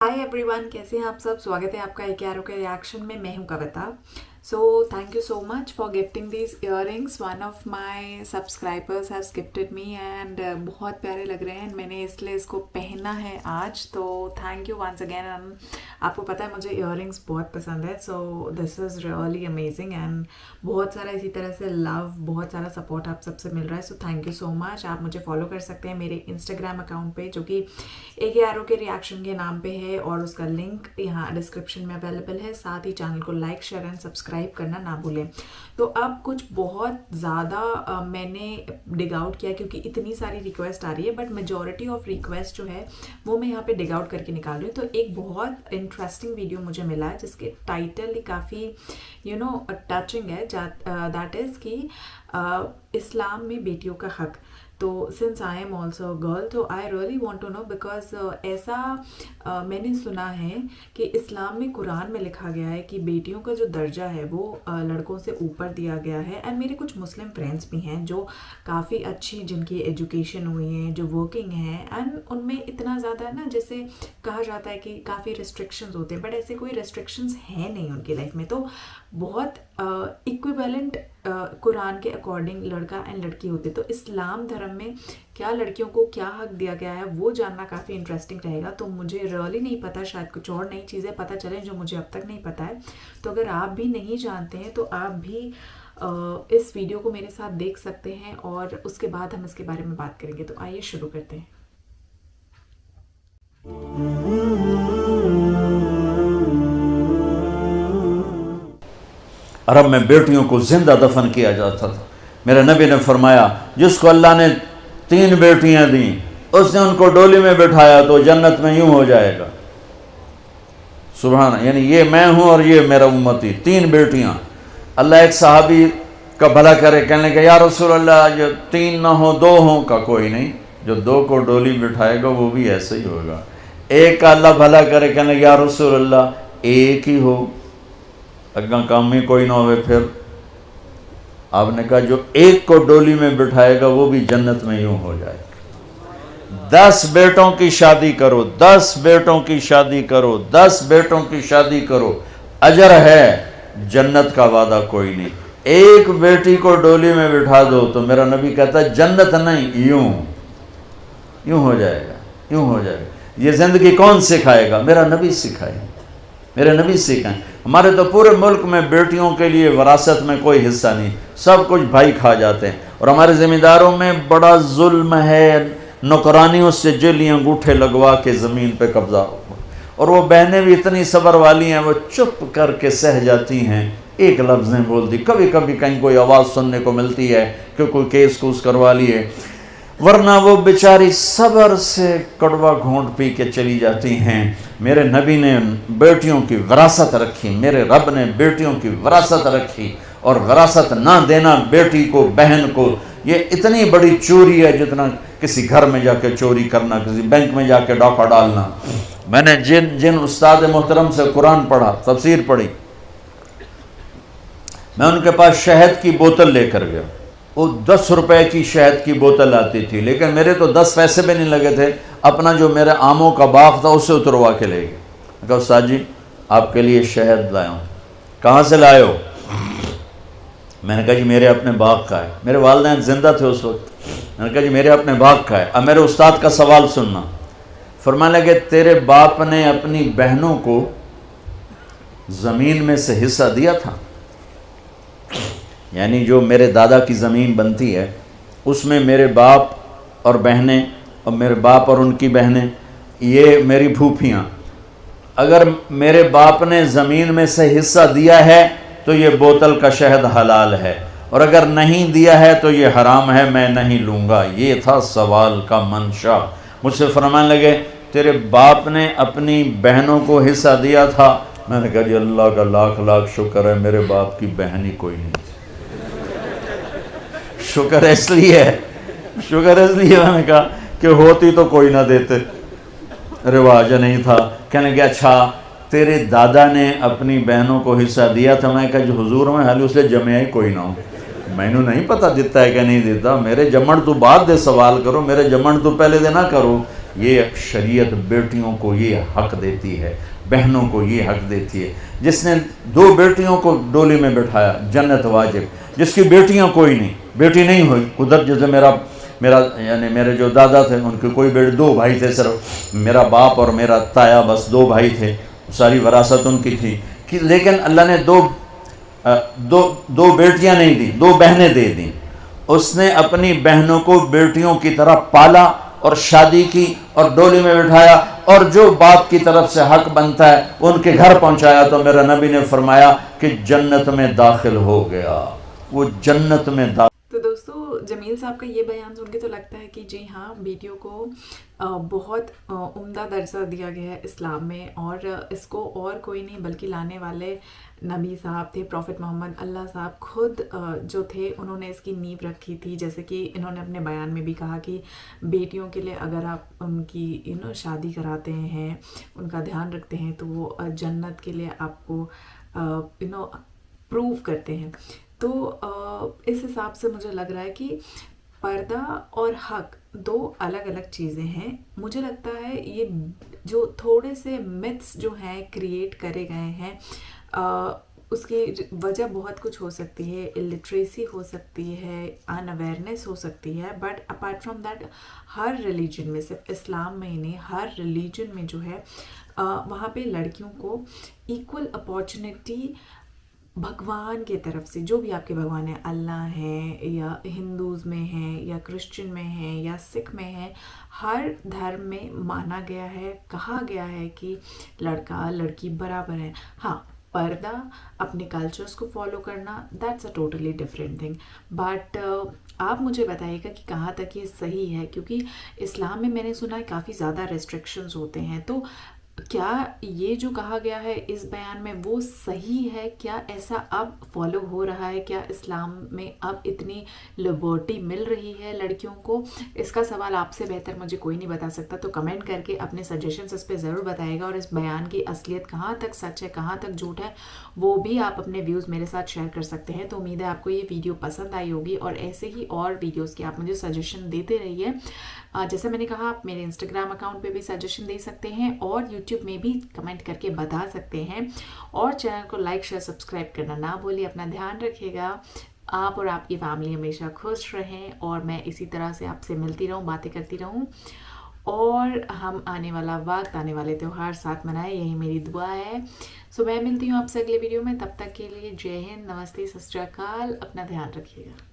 Hi everyone, कैसे हैं आप सब। स्वागत है आपका एक यारों के रिएक्शन में। मैं हूं Kavita. So thank you so much for gifting these earrings. One of my subscribers has gifted me and बहुत प्यारे लग रहे हैं। मैंने इसलिए इसको पहना है आज, तो थैंक यू वंस अगेन। आपको पता है मुझे इयररिंग्स बहुत पसंद है, so this is really amazing and बहुत सारा इसी तरह से लव, बहुत सारा सपोर्ट आप सबसे मिल रहा है। सो थैंक यू सो मच। आप मुझे फॉलो कर सकते हैं मेरे इंस्टाग्राम अकाउंट पे, जो कि एक यारों के रिएक्शन के नाम पे है, और उसका लिंक यहाँ डिस्क्रिप्शन में अवेलेबल है। साथ ही चैनल को लाइक, शेयर एंड सब्सक्राइब करना ना भूलें। तो अब कुछ बहुत ज़्यादा मैंने डिग आउट किया, क्योंकि इतनी सारी रिक्वेस्ट आ रही है, बट मेजॉरिटी ऑफ रिक्वेस्ट जो है वो मैं यहाँ पे डिग आउट करके निकाल रही हूँ। तो एक बहुत इंटरेस्टिंग वीडियो मुझे मिला है, जिसके टाइटल ही काफ़ी टचिंग है। दैट इज़ कि इस्लाम में बेटियों का हक। तो since I am also girl, तो I really want to know, because ऐसा मैंने सुना है कि इस्लाम में, कुरान में लिखा गया है कि बेटियों का जो दर्जा है वो लड़कों से ऊपर दिया गया है। एंड मेरे कुछ मुस्लिम फ्रेंड्स भी हैं जो काफ़ी अच्छी, जिनकी एजुकेशन हुई है, जो वर्किंग हैं, एंड उनमें इतना ज़्यादा ना, जैसे कहा जाता है कि काफ़ी रिस्ट्रिक्शंस होते हैं, बट ऐसे कोई रिस्ट्रिक्शंस हैं नहीं उनकी लाइफ में। तो बहुत इक्विवेलेंट कुरान के अकॉर्डिंग लड़का एंड लड़की होते। तो इस्लाम धर्म में क्या लड़कियों को क्या हक दिया गया है, वो जानना काफ़ी इंटरेस्टिंग रहेगा। तो मुझे रियली नहीं पता, शायद कुछ और नई चीज़ें पता चलें जो मुझे अब तक नहीं पता है। तो अगर आप भी नहीं जानते हैं तो आप भी इस वीडियो को मेरे साथ देख सकते हैं, और उसके बाद हम इसके बारे में बात करेंगे। तो आइए शुरू करते हैं। अरब में बेटियों को जिंदा दफन किया जाता था। मेरे नबी ने फरमाया, जिसको अल्लाह ने 3 बेटियां दी, उसने उनको डोली में बिठाया तो जन्नत में यूं हो जाएगा। सुभान, यानी ये मैं हूं और ये मेरा उम्मती, 3 बेटियां। अल्लाह एक सहाबी का भला करे, कहने लगा, या रसूल अल्लाह, जो 3 ना हो 2 हो। का कोई नहीं, जो 2 को डोली बिठाएगा वो भी ऐसे ही होगा। एक का अल्लाह भला करे, कहने लगा, या रसूल अल्लाह, 1 ही हो, अग्गा काम में कोई ना होवे। फिर आपने कहा, जो 1 को डोली में बिठाएगा वो भी जन्नत में यूं हो जाए। 10 बेटों की शादी करो, 10 बेटों की शादी करो, 10 बेटों की शादी करो, अजर है, जन्नत का वादा कोई नहीं। 1 बेटी को डोली में बिठा दो तो मेरा नबी कहता है जन्नत नहीं, यूं हो जाएगा, यूं हो जाएगा। ये जिंदगी कौन सिखाएगा? मेरा नबी सिखाए, मेरे नबी सिखाएं। हमारे तो पूरे मुल्क में बेटियों के लिए विरासत में कोई हिस्सा नहीं, सब कुछ भाई खा जाते हैं। और हमारे ज़मींदारों में बड़ा जुल्म है, नौकरानियों से जेली अंगूठे लगवा के ज़मीन पे कब्जा। और वो बहनें भी इतनी सब्र वाली हैं, वो चुप करके सह जाती हैं, एक लफ्ज़ नहीं बोलती। कभी कभी कहीं कोई आवाज़ सुनने को मिलती है कि कोई केस कूस करवा लिए, वरना वो बेचारी सब्र से कड़वा घोंट पी के चली जाती हैं। मेरे नबी ने बेटियों की विरासत रखी, मेरे रब ने बेटियों की विरासत रखी। और विरासत ना देना बेटी को, बहन को, ये इतनी बड़ी चोरी है जितना किसी घर में जाके चोरी करना, किसी बैंक में जाके डाका डालना। मैंने जिन उस्ताद मोहतरम से कुरान पढ़ा, तफसीर पढ़ी, मैं उनके पास शहद की बोतल लेकर गया। वो 10 रुपए की शहद की बोतल आती थी, लेकिन मेरे तो 10 पैसे भी नहीं लगे थे। अपना जो मेरे आमों का बाग था उससे उतरवा के ले गए। कहा, उस्ताद जी आपके लिए शहद लाया हूँ। कहाँ से लाए हो? मैंने कहा, जी मेरे अपने बाग का है। मेरे वालिदैन जिंदा थे उस वक्त। मैंने कहा, जी मेरे अपने बाग का है। अब मेरे उस्ताद का सवाल सुनना। फरमाने लगे, तेरे बाप ने अपनी बहनों को ज़मीन में से हिस्सा दिया था? यानी जो मेरे दादा की ज़मीन बनती है उसमें मेरे बाप और बहनें, और मेरे बाप और उनकी बहनें, ये मेरी फूफियाँ, अगर मेरे बाप ने ज़मीन में से हिस्सा दिया है तो ये बोतल का शहद हलाल है, और अगर नहीं दिया है तो ये हराम है, मैं नहीं लूँगा। ये था सवाल का मंशा। मुझसे फरमाने लगे, तेरे बाप ने अपनी बहनों को हिस्सा दिया था? मैंने कहा, जी अल्लाह का लाख लाख शुक्र है, मेरे बाप की बहन ही कोई नहीं। शुक्र इसलिए मैंने कहा कि होती तो कोई ना देते, रिवाज नहीं था। कहने के, अच्छा तेरे दादा ने अपनी बहनों को हिस्सा दिया था? मैं कहा, जो हुजूर में हाल उससे जमे ही कोई ना हो, मैनू नहीं पता दिता है कि नहीं देता। मेरे जमण तो बाद दे सवाल करो, मेरे जमण तो पहले दे ना करो। یہ شریعت بیٹیوں کو یہ حق دیتی ہے، بہنوں کو یہ حق دیتی ہے۔ جس نے 2 بیٹیوں کو ڈولی میں بٹھایا جنت واجب، جس کی بیٹیاں کوئی نہیں، بیٹی نہیں ہوئی ادھر، جیسے میرا یعنی میرے جو دادا تھے ان کے کوئی بیٹے، 2 بھائی تھے صرف، میرا باپ اور میرا تایا، بس 2 بھائی تھے، ساری وراثت ان کی تھی، لیکن اللہ نے دو بیٹیاں نہیں دی، 2 بہنیں دے دیں۔ اس نے اپنی بہنوں کو بیٹیوں کی طرح پالا اور شادی کی اور ڈولی میں بٹھایا، اور جو باپ کی طرف سے حق بنتا ہے ان کے گھر پہنچایا، تو میرا نبی نے فرمایا کہ جنت میں داخل ہو گیا، وہ جنت میں داخل۔ تو دوستو جمیل صاحب کا یہ بیان سن کے تو لگتا ہے کہ جی ہاں، بیٹیوں کو بہت عمدہ درجہ دیا گیا ہے اسلام میں، اور اس کو اور کوئی نہیں بلکہ لانے والے نبی صاحب تھے، پروفٹ محمد اللہ صاحب خود جو تھے انہوں نے اس کی نیو رکھی تھی۔ جیسے کہ انہوں نے اپنے بیان میں بھی کہا کہ بیٹیوں کے لیے اگر آپ ان کی شادی کراتے ہیں، ان کا دھیان رکھتے ہیں، تو وہ جنت کے لیے آپ کو پروو کرتے ہیں۔ تو اس حساب سے مجھے لگ رہا ہے کہ پردہ اور حق 2 الگ الگ چیزیں ہیں۔ مجھے لگتا ہے یہ جو تھوڑے سے متس جو ہیں کریٹ کرے گئے ہیں، اس کی وجہ بہت کچھ ہو سکتی ہے، الٹریسی ہو سکتی ہے، ان اویئرنیس ہو سکتی ہے، but apart from that Hare religion میں، صرف اسلام میں ہی نہیں، ہر ریلیجن میں جو ہے وہاں پہ لڑکیوں کو ایکول اپارچونیٹی بھگوان کی طرف سے، جو بھی آپ کے بھگوان ہیں، اللہ ہیں یا ہندوز میں ہیں یا کرسچن میں ہیں یا سکھ میں ہیں، ہر دھرم میں مانا گیا ہے، کہا گیا ہے کہ لڑکا لڑکی برابر ہیں۔ ہاں، پردہ، اپنے کلچرز کو فالو کرنا، that's a totally different thing, but آپ مجھے بتائیے گا کہ کہاں تک یہ صحیح ہے، کیونکہ اسلام میں میں نے سنا ہے کافی زیادہ ریسٹرکشنز ہوتے ہیں۔ تو کیا یہ جو کہا گیا ہے اس بیان میں وہ صحیح ہے؟ کیا ایسا اب فالو ہو رہا ہے؟ کیا اسلام میں اب اتنی لبرٹی مل رہی ہے لڑکیوں کو؟ اس کا سوال آپ سے بہتر مجھے کوئی نہیں بتا سکتا، تو کمنٹ کر کے اپنے سجیشنز اس پہ ضرور بتائے گا، اور اس بیان کی اصلیت کہاں تک سچ ہے، کہاں تک جھوٹ ہے، وہ بھی آپ اپنے ویوز میرے ساتھ شیئر کر سکتے ہیں۔ تو امید ہے آپ کو یہ ویڈیو پسند آئی ہوگی، اور ایسے ہی اور ویڈیوز کی آپ مجھے سجیشن دیتے رہیے۔ جیسے میں نے کہا، آپ میرے انسٹاگرام اکاؤنٹ پہ بھی سجیشن دے سکتے ہیں، اور یوٹیوب میں بھی کمنٹ کر کے بتا سکتے ہیں، اور چینل کو لائک شیئر سبسکرائب کرنا نہ بھولیے۔ اپنا دھیان رکھیے گا، آپ اور آپ کی فیملی ہمیشہ خوش رہیں، اور میں اسی طرح سے آپ سے ملتی رہوں، باتیں کرتی رہوں، اور ہم آنے والا وقت، آنے والے تہوار ساتھ منائیں، یہی میری دعا ہے۔ میں ملتی ہوں آپ سے اگلے ویڈیو میں، تب تک کے لیے جے ہند، نمستے، ست شری اکال، اپنا دھیان رکھیے گا۔